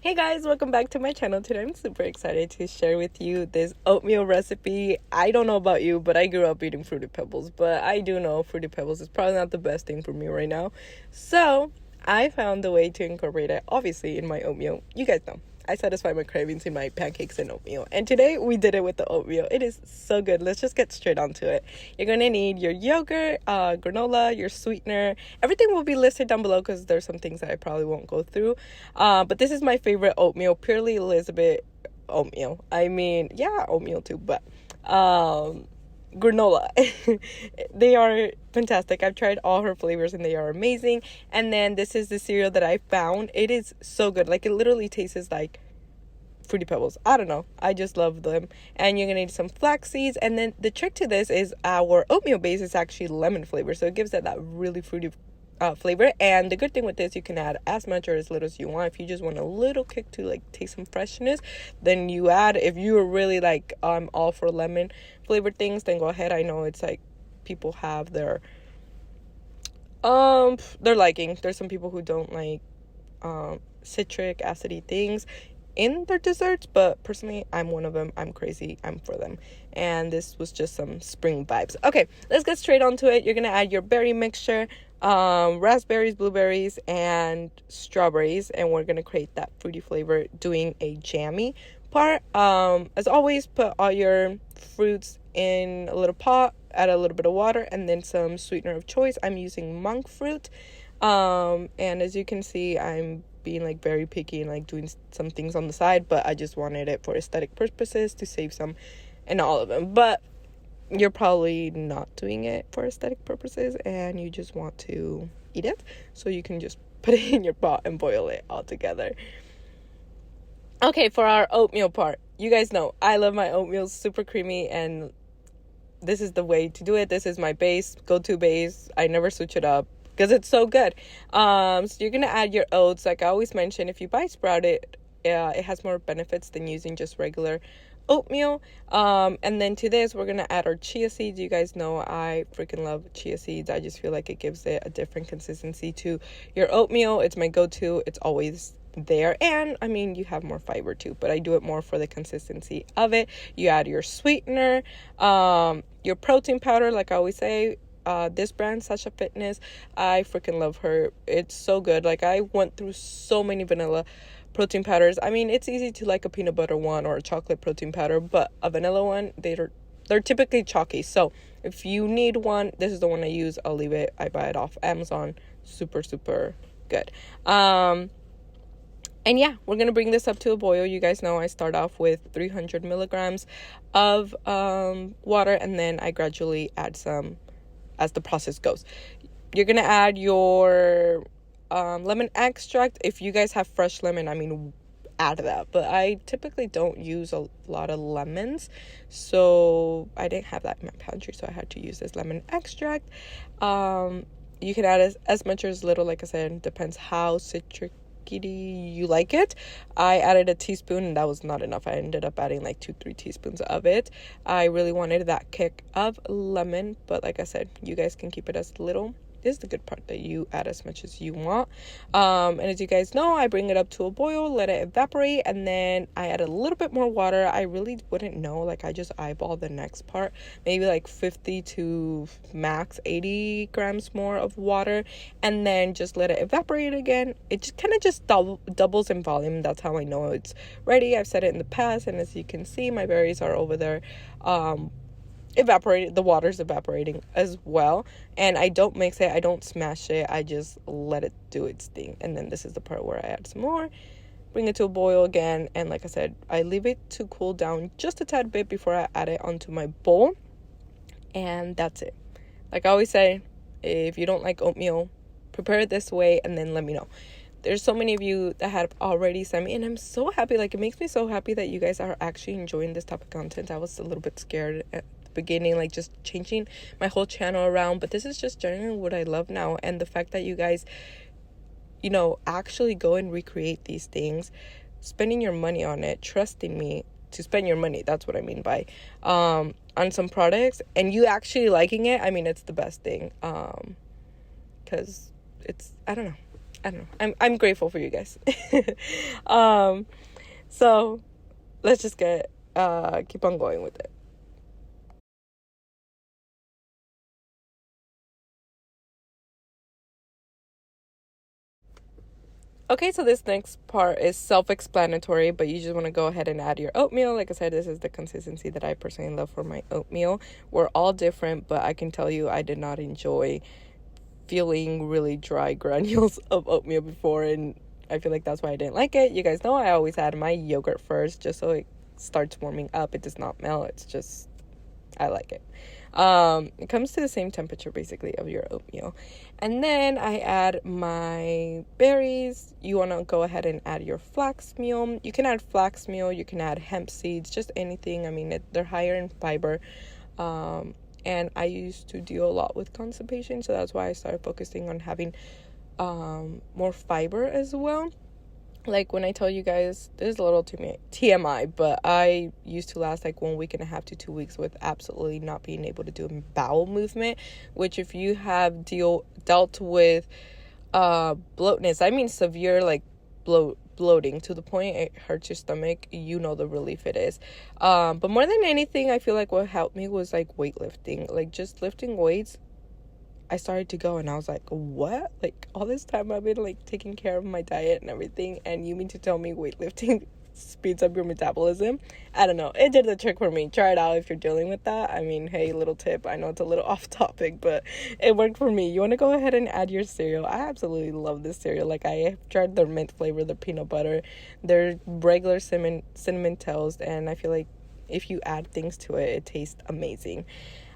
Hey guys, welcome back to my channel. Today I'm super excited to share with you this oatmeal recipe. I don't know about you, but I grew up eating Fruity Pebbles, but I do know Fruity Pebbles is probably not the best thing for me right now. So I found a way to incorporate it, obviously, in my oatmeal. You guys know, I satisfy my cravings in my pancakes and oatmeal. And today we did it with the oatmeal. It is so good. Let's just get straight onto it. You're going to need your yogurt, granola, your sweetener. Everything will be listed down below because there's some things that I probably won't go through. But this is my favorite oatmeal, Purely Elizabeth oatmeal. I mean, yeah, oatmeal too, but granola. They are fantastic. I've tried all her flavors and they are amazing. And then this is the cereal that I found. It is so good. Like, it literally tastes like Fruity Pebbles. I don't know, I just love them. And you're gonna need some flax seeds. And then the trick to this is our oatmeal base is actually lemon flavor, so it gives it that really fruity flavor. And the good thing with this, you can add as much or as little as you want. If you just want a little kick to like taste some freshness, then you add. If you are really like all for lemon flavored things, then go ahead. I know it's like people have their liking. There's some people who don't like citric acidy things in their desserts, but personally I'm one of them. I'm crazy, I'm for them, and this was just some spring vibes. Okay, let's get straight onto it. You're gonna add your berry mixture, raspberries, blueberries, and strawberries, and we're gonna create that fruity flavor doing a jammy part. As always, put all your fruits in a little pot, add a little bit of water, and then some sweetener of choice. I'm using monkfruit, and as you can see, I'm being like very picky and like doing some things on the side, but I just wanted it for aesthetic purposes to save some and all of them. But you're probably not doing it for aesthetic purposes and you just want to eat it, so you can just put it in your pot and boil it all together. Okay, for our oatmeal part, you guys know I love my oatmeal super creamy, and this is the way to do it. This is my base, go-to base. I never switch it up because it's so good. So you're gonna add your oats. Like I always mention, if you buy sprouted, it has more benefits than using just regular oatmeal. And then to this, we're gonna add our chia seeds. You guys know I freaking love chia seeds. I just feel like it gives it a different consistency to your oatmeal. It's my go-to. It's always there, and I mean, you have more fiber too, but I do it more for the consistency of it. You add your sweetener, your protein powder. Like I always say, this brand, Sasha Fitness, I freaking love her. It's so good. Like, I went through so many vanilla protein powders. I mean, it's easy to like a peanut butter one or a chocolate protein powder, but a vanilla one, they're typically chalky. So if you need one, this is the one I use. I'll leave it. I buy it off Amazon. Super good. And yeah, we're going to bring this up to a boil. You guys know I start off with 300 milligrams of water, and then I gradually add some as the process goes. You're going to add your lemon extract. If you guys have fresh lemon, I mean, add that. But I typically don't use a lot of lemons, so I didn't have that in my pantry, so I had to use this lemon extract. You can add as much or as little. Like I said, depends how citric you like it. I added a teaspoon and that was not enough. I ended up adding like 2-3 teaspoons of it. I really wanted that kick of lemon, but like I said, you guys can keep it as little. This is the good part, that you add as much as you want. And as you guys know, I bring it up to a boil, let it evaporate, and then I add a little bit more water. I really wouldn't know. Like, I just eyeball the next part, maybe like 50 to max 80 grams more of water, and then just let it evaporate again. It just kind of just doubles in volume. That's how I know it's ready. I've said it in the past, and as you can see, my berries are over there evaporated. The water's evaporating as well, and I don't mix it, I don't smash it, I just let it do its thing. And then this is the part where I add some more, bring it to a boil again, and like I said, I leave it to cool down just a tad bit before I add it onto my bowl, and that's it. Like I always say, if you don't like oatmeal, prepare it this way and then let me know. There's so many of you that have already sent me, and I'm so happy. Like, it makes me so happy that you guys are actually enjoying this type of content. I was a little bit scared at beginning, like just changing my whole channel around, but this is just generally what I love now. And the fact that you guys, you know, actually go and recreate these things, spending your money on it, trusting me to spend your money, that's what I mean by on some products, and you actually liking it, I mean, it's the best thing, because it's, I don't know, I don't know. I'm grateful for you guys. So let's just keep on going with it. Okay, so this next part is self-explanatory, but you just want to go ahead and add your oatmeal. Like I said, this is the consistency that I personally love for my oatmeal. We're all different, but I can tell you I did not enjoy feeling really dry granules of oatmeal before, and I feel like that's why I didn't like it. You guys know I always add my yogurt first just so it starts warming up. It does not melt. It's just, I like it. It comes to the same temperature basically of your oatmeal. And then I add my berries. You want to go ahead and add your flax meal. You can add flax meal, you can add hemp seeds, just anything. I mean, they're higher in fiber. And I used to deal a lot with constipation, so that's why I started focusing on having more fiber as well. Like when I tell you guys, this is a little TMI, but I used to last like 1 week and a half to 2 weeks with absolutely not being able to do a bowel movement, which if you have dealt with bloatness, I mean severe like bloating to the point it hurts your stomach, you know the relief it is. But more than anything, I feel like what helped me was like weightlifting, like just lifting weights. I started to go and I was like, what? Like all this time I've been like taking care of my diet and everything, and you mean to tell me weightlifting speeds up your metabolism? I don't know. It did the trick for me. Try it out if you're dealing with that. I mean, hey, little tip. I know it's a little off topic, but it worked for me. You want to go ahead and add your cereal. I absolutely love this cereal. Like I have tried their mint flavor, their peanut butter, their regular cinnamon toast, and I feel like if you add things to it, it tastes amazing.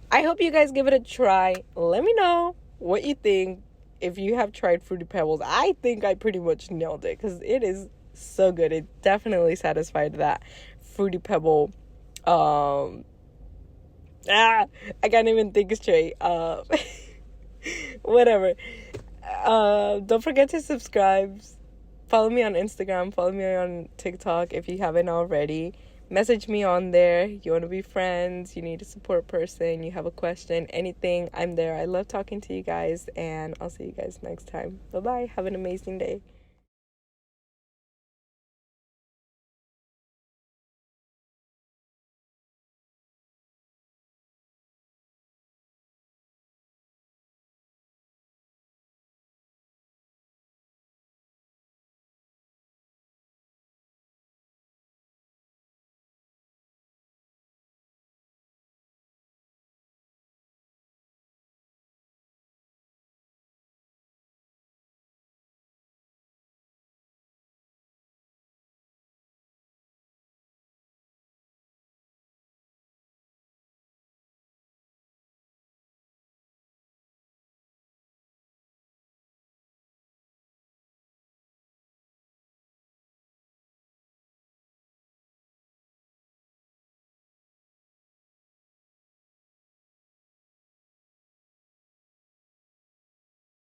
I hope you guys give it a try. Let me know what you think. If you have tried Fruity Pebbles, I think I pretty much nailed it because it is so good. It definitely satisfied that Fruity Pebble. I can't even think straight. Whatever. Don't forget to subscribe. Follow me on Instagram. Follow me on TikTok if you haven't already. Message me on there. You want to be friends, you need a support person, you have a question, anything, I'm there. I love talking to you guys, and I'll see you guys next time. Bye-bye. Have an amazing day.